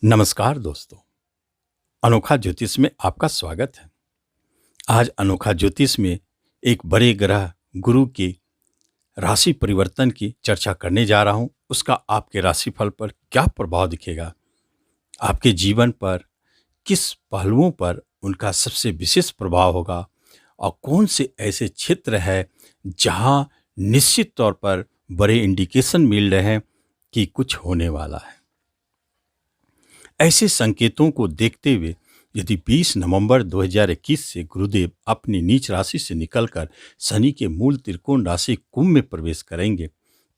नमस्कार दोस्तों। अनोखा ज्योतिष में आपका स्वागत है। आज अनोखा ज्योतिष में एक बड़े ग्रह गुरु की राशि परिवर्तन की चर्चा करने जा रहा हूं। उसका आपके राशिफल पर क्या प्रभाव दिखेगा, आपके जीवन पर किस पहलुओं पर उनका सबसे विशेष प्रभाव होगा और कौन से ऐसे क्षेत्र है जहां निश्चित तौर पर बड़े इंडिकेशन मिल रहे हैं कि कुछ होने वाला है। ऐसे संकेतों को देखते हुए यदि 20 नवंबर 2021 से गुरुदेव अपनी नीच राशि से निकलकर शनि के मूल त्रिकोण राशि कुंभ में प्रवेश करेंगे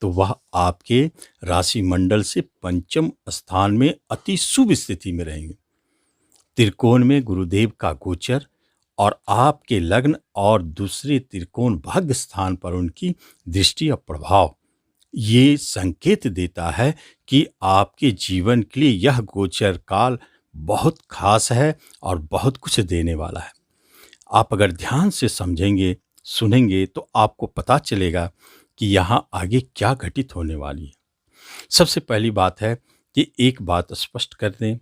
तो वह आपके राशि मंडल से पंचम स्थान में अति शुभ स्थिति में रहेंगे। त्रिकोण में गुरुदेव का गोचर और आपके लग्न और दूसरे त्रिकोण भाग्य स्थान पर उनकी दृष्टि और प्रभाव ये संकेत देता है कि आपके जीवन के लिए यह गोचर काल बहुत खास है और बहुत कुछ देने वाला है। आप अगर ध्यान से समझेंगे, सुनेंगे तो आपको पता चलेगा कि यहाँ आगे क्या घटित होने वाली है। सबसे पहली बात है कि एक बात स्पष्ट कर दें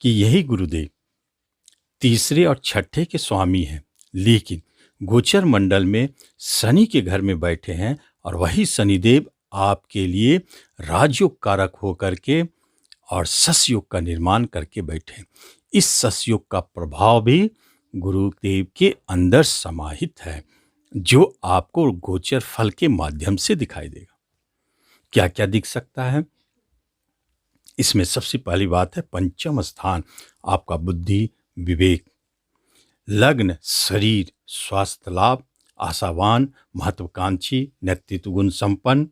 कि यही गुरुदेव तीसरे और छठे के स्वामी हैं, लेकिन गोचर मंडल में शनि के घर में बैठे हैं और वही शनिदेव आपके लिए राजयोग कारक होकर के और ससयोग का निर्माण करके बैठे। इस ससयोग का प्रभाव भी गुरुदेव के अंदर समाहित है जो आपको गोचर फल के माध्यम से दिखाई देगा। क्या क्या दिख सकता है इसमें? सबसे पहली बात है पंचम स्थान आपका बुद्धि, विवेक, लग्न शरीर, स्वास्थ्य लाभ, आशावान, महत्वाकांक्षी, नेतृत्व गुण संपन्न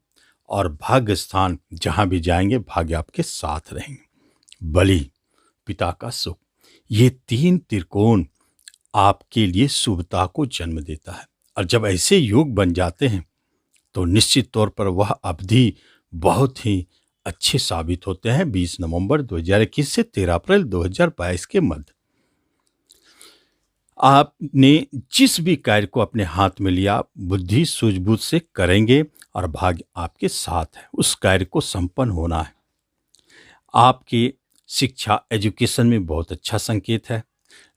और भाग्य स्थान जहां भी जाएंगे भाग्य आपके साथ रहेंगे। बलि, पिता का सुख, ये तीन त्रिकोण आपके लिए शुभता को जन्म देता है और जब ऐसे योग बन जाते हैं तो निश्चित तौर पर वह अवधि बहुत ही अच्छे साबित होते हैं। 20 नवंबर 2021 से 13 अप्रैल 2022 के मध्य आपने जिस भी कार्य को अपने हाथ में लिया बुद्धि सूझबूझ से करेंगे और भाग्य आपके साथ है। उस कार्य को संपन्न होना है। आपकी शिक्षा एजुकेशन में बहुत अच्छा संकेत है।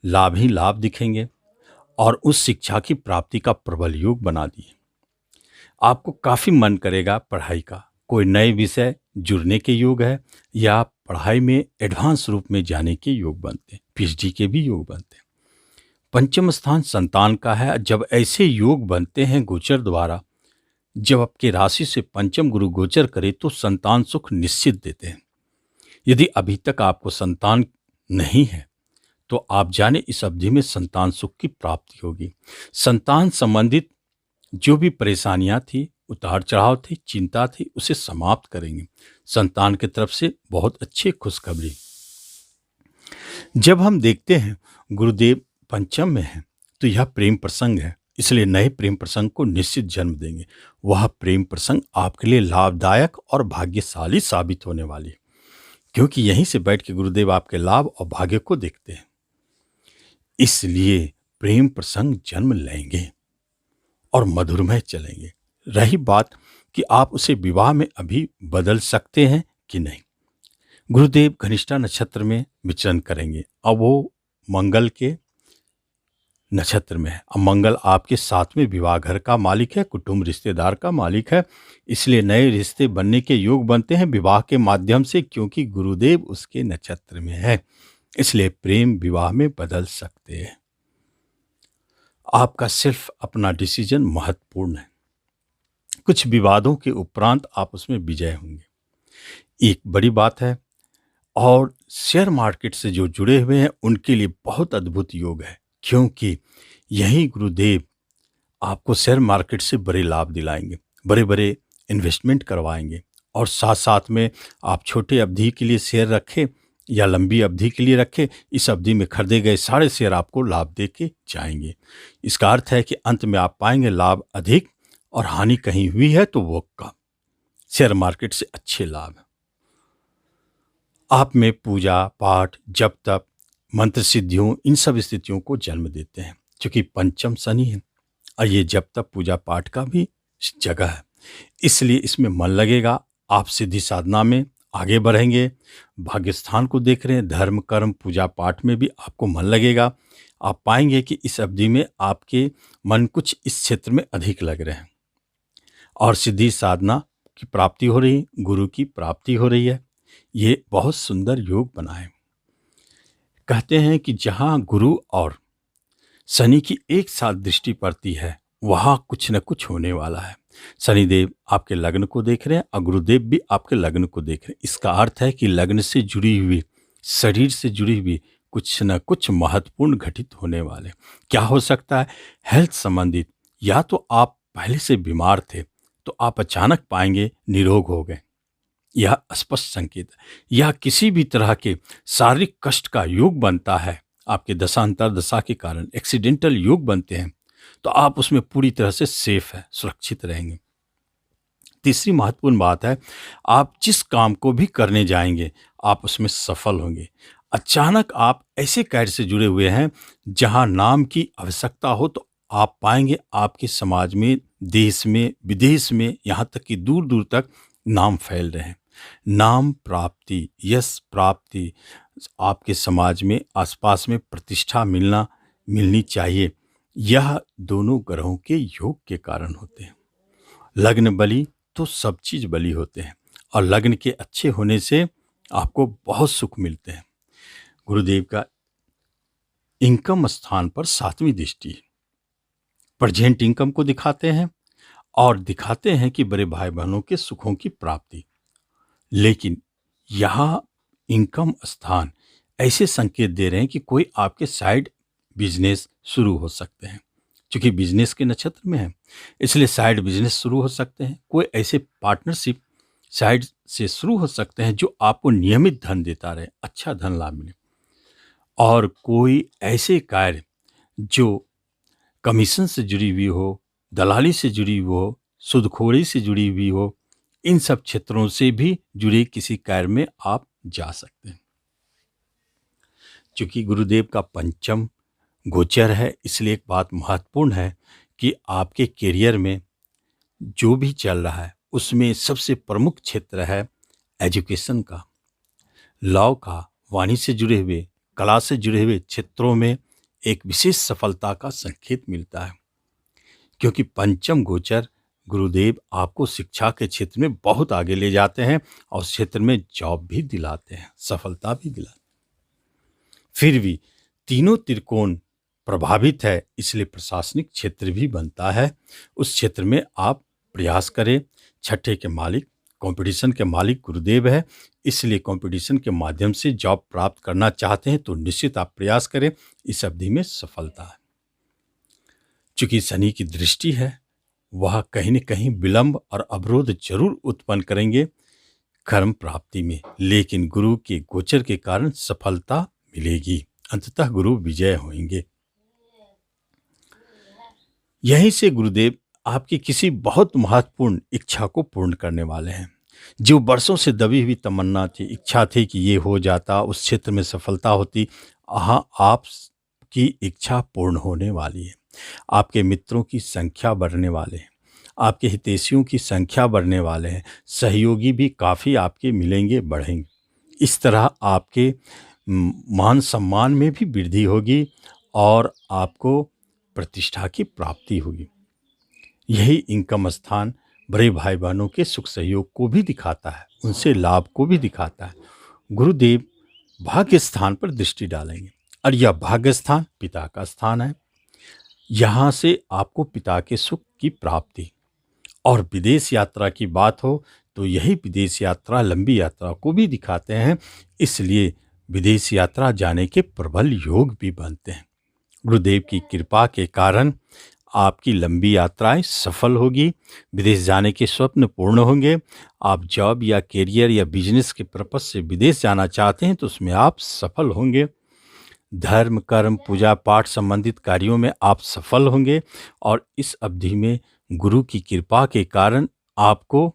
लाभ ही लाभ दिखेंगे और उस शिक्षा की प्राप्ति का प्रबल योग बना दिए। आपको काफ़ी मन करेगा पढ़ाई का, कोई नए विषय जुड़ने के योग है या पढ़ाई में एडवांस रूप में जाने के योग बनते हैं, पीएचडी के भी योग बनते हैं। पंचम स्थान संतान का है। जब ऐसे योग बनते हैं गोचर द्वारा, जब आपके राशि से पंचम गुरु गोचर करे तो संतान सुख निश्चित देते हैं। यदि अभी तक आपको संतान नहीं है तो आप जाने इस अवधि में संतान सुख की प्राप्ति होगी। संतान संबंधित जो भी परेशानियां थी, उतार चढ़ाव थी, चिंता थी, उसे समाप्त करेंगे। संतान की तरफ से बहुत अच्छी खुशखबरी। जब हम देखते हैं गुरुदेव पंचम में है तो यह प्रेम प्रसंग है, इसलिए नए प्रेम प्रसंग को निश्चित जन्म देंगे। वह प्रेम प्रसंग आपके लिए लाभदायक और भाग्यशाली साबित होने वाली है क्योंकि यहीं से बैठ के गुरुदेव आपके लाभ और भाग्य को देखते हैं। इसलिए प्रेम प्रसंग जन्म लेंगे और मधुरमय चलेंगे। रही बात कि आप उसे विवाह में अभी बदल सकते हैं कि नहीं, गुरुदेव घनिष्ठा नक्षत्र में विचरण करेंगे। अब वो मंगल के नक्षत्र में है। अब मंगल आपके 7वें विवाह घर का मालिक है, कुटुंब रिश्तेदार का मालिक है, इसलिए नए रिश्ते बनने के योग बनते हैं विवाह के माध्यम से क्योंकि गुरुदेव उसके नक्षत्र में है। इसलिए प्रेम विवाह में बदल सकते हैं। आपका सिर्फ अपना डिसीजन महत्वपूर्ण है। कुछ विवादों के उपरांत आप उसमें विजय होंगे। एक बड़ी बात है और शेयर मार्केट से जो जुड़े हुए हैं उनके लिए बहुत अद्भुत योग है क्योंकि यही गुरुदेव आपको शेयर मार्केट से बड़े लाभ दिलाएंगे, बड़े बड़े इन्वेस्टमेंट करवाएंगे और साथ साथ में आप छोटे अवधि के लिए शेयर रखें या लंबी अवधि के लिए रखें, इस अवधि में खरीदे गए सारे शेयर आपको लाभ दे के जाएंगे। इसका अर्थ है कि अंत में आप पाएंगे लाभ अधिक और हानि कहीं हुई है तो वो कम। शेयर मार्केट से अच्छे लाभ है। आप में पूजा पाठ, जप तप, मंत्र सिद्धियों, इन सब स्थितियों को जन्म देते हैं क्योंकि पंचम शनि है और ये जप तप पूजा पाठ का भी जगह है, इसलिए इसमें मन लगेगा। आप सिद्धि साधना में आगे बढ़ेंगे। भाग्य स्थान को देख रहे हैं, धर्म कर्म पूजा पाठ में भी आपको मन लगेगा। आप पाएंगे कि इस अवधि में आपके मन कुछ इस क्षेत्र में अधिक लग रहे हैं और सिद्धि साधना की प्राप्ति हो रही, गुरु की प्राप्ति हो रही है। ये बहुत सुंदर योग बना है। कहते हैं कि जहाँ गुरु और शनि की एक साथ दृष्टि पड़ती है वहाँ कुछ न कुछ होने वाला है। शनिदेव आपके लग्न को देख रहे हैं और गुरुदेव भी आपके लग्न को देख रहे हैं। इसका अर्थ है कि लग्न से जुड़ी हुई, शरीर से जुड़ी हुई कुछ न कुछ महत्वपूर्ण घटित होने वाले। क्या हो सकता है? हेल्थ संबंधित, या तो आप पहले से बीमार थे तो आप अचानक पाएंगे निरोग हो गए, यह स्पष्ट संकेत है। या किसी भी तरह के शारीरिक कष्ट का योग बनता है, आपके दशांतर दशा के कारण एक्सीडेंटल योग बनते हैं, तो आप उसमें पूरी तरह से सेफ है, सुरक्षित रहेंगे। तीसरी महत्वपूर्ण बात है, आप जिस काम को भी करने जाएंगे आप उसमें सफल होंगे। अचानक आप ऐसे कार्य से जुड़े हुए हैं जहां नाम की आवश्यकता हो तो आप पाएंगे आपके समाज में, देश में, विदेश में, यहाँ तक कि दूर दूर तक नाम फैल रहे हैं। नाम प्राप्ति, यश प्राप्ति, आपके समाज में, आसपास में प्रतिष्ठा मिलनी चाहिए। यह दोनों ग्रहों के योग के कारण होते हैं। लग्न बली तो सब चीज बली होते हैं और लग्न के अच्छे होने से आपको बहुत सुख मिलते हैं। गुरुदेव का इनकम स्थान पर 7वीं दृष्टि प्रेजेंट इनकम को दिखाते हैं और दिखाते हैं कि बड़े भाई बहनों के सुखों की प्राप्ति। लेकिन यहाँ इनकम स्थान ऐसे संकेत दे रहे हैं कि कोई आपके साइड बिजनेस शुरू हो सकते हैं। क्योंकि बिजनेस के नक्षत्र में है इसलिए साइड बिजनेस शुरू हो सकते हैं। कोई ऐसे पार्टनरशिप साइड से शुरू हो सकते हैं जो आपको नियमित धन देता रहे, अच्छा धन लाभ मिले। और कोई ऐसे कार्य जो कमीशन से जुड़ी हुई हो, दलाली से जुड़ी हुई हो, सूदखोरी से जुड़ी हुई हो, इन सब क्षेत्रों से भी जुड़े किसी कार्य में आप जा सकते हैं। क्योंकि गुरुदेव का पंचम गोचर है, इसलिए एक बात महत्वपूर्ण है कि आपके करियर में जो भी चल रहा है उसमें सबसे प्रमुख क्षेत्र है एजुकेशन का, लॉ का, वाणी से जुड़े हुए, कला से जुड़े हुए क्षेत्रों में एक विशेष सफलता का संकेत मिलता है। क्योंकि पंचम गोचर गुरुदेव आपको शिक्षा के क्षेत्र में बहुत आगे ले जाते हैं और उस क्षेत्र में जॉब भी दिलाते हैं, सफलता भी दिलाते हैं। फिर भी तीनों त्रिकोण प्रभावित है, इसलिए प्रशासनिक क्षेत्र भी बनता है। उस क्षेत्र में आप प्रयास करें। छठे के मालिक, कंपटीशन के मालिक गुरुदेव है, इसलिए कंपटीशन के माध्यम से जॉब प्राप्त करना चाहते हैं तो निश्चित आप प्रयास करें, इस अवधि में सफलता है। चूंकि शनि की दृष्टि है, वह कहीं न कहीं विलंब और अवरोध जरूर उत्पन्न करेंगे कर्म प्राप्ति में, लेकिन गुरु के गोचर के कारण सफलता मिलेगी। अंततः गुरु विजय होंगे। यहीं से गुरुदेव आपकी किसी बहुत महत्वपूर्ण इच्छा को पूर्ण करने वाले हैं। जो वर्षों से दबी हुई तमन्ना थी, इच्छा थी कि ये हो जाता, उस क्षेत्र में सफलता होती, आपकी इच्छा पूर्ण होने वाली है। आपके मित्रों की संख्या बढ़ने वाले हैं, आपके हितैषियों की संख्या बढ़ने वाले हैं, सहयोगी भी काफ़ी आपके मिलेंगे, बढ़ेंगे। इस तरह आपके मान सम्मान में भी वृद्धि होगी और आपको प्रतिष्ठा की प्राप्ति होगी। यही इनकम स्थान बड़े भाई बहनों के सुख सहयोग को भी दिखाता है, उनसे लाभ को भी दिखाता है। गुरुदेव भाग्य स्थान पर दृष्टि डालेंगे और यह भाग्य स्थान पिता का स्थान है। यहाँ से आपको पिता के सुख की प्राप्ति। और विदेश यात्रा की बात हो तो यही विदेश यात्रा लंबी यात्रा को भी दिखाते हैं, इसलिए विदेश यात्रा जाने के प्रबल योग भी बनते हैं। गुरुदेव की कृपा के कारण आपकी लंबी यात्राएं सफल होगी, विदेश जाने के स्वप्न पूर्ण होंगे। आप जॉब या करियर या बिजनेस के पर्पस से विदेश जाना चाहते हैं तो उसमें आप सफल होंगे। धर्म कर्म पूजा पाठ संबंधित कार्यों में आप सफल होंगे और इस अवधि में गुरु की कृपा के कारण आपको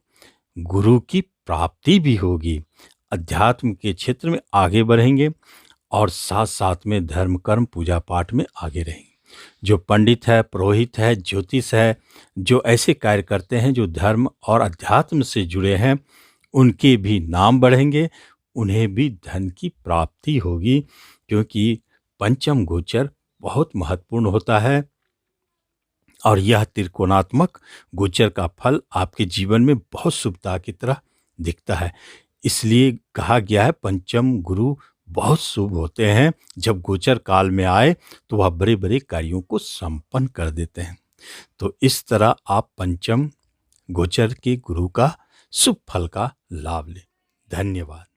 गुरु की प्राप्ति भी होगी। अध्यात्म के क्षेत्र में आगे बढ़ेंगे और साथ साथ में धर्म कर्म पूजा पाठ में आगे रहेंगे। जो पंडित है, पुरोहित है, ज्योतिष है, जो ऐसे कार्य करते हैं जो धर्म और अध्यात्म से जुड़े हैं, उनके भी नाम बढ़ेंगे, उन्हें भी धन की प्राप्ति होगी, क्योंकि पंचम गोचर बहुत महत्वपूर्ण होता है और यह त्रिकोणात्मक गोचर का फल आपके जीवन में बहुत शुभता की तरह दिखता है। इसलिए कहा गया है पंचम गुरु बहुत शुभ होते हैं। जब गोचर काल में आए तो वह बड़े बड़े कार्यों को संपन्न कर देते हैं। तो इस तरह आप पंचम गोचर के गुरु का शुभ फल का लाभ लें। धन्यवाद।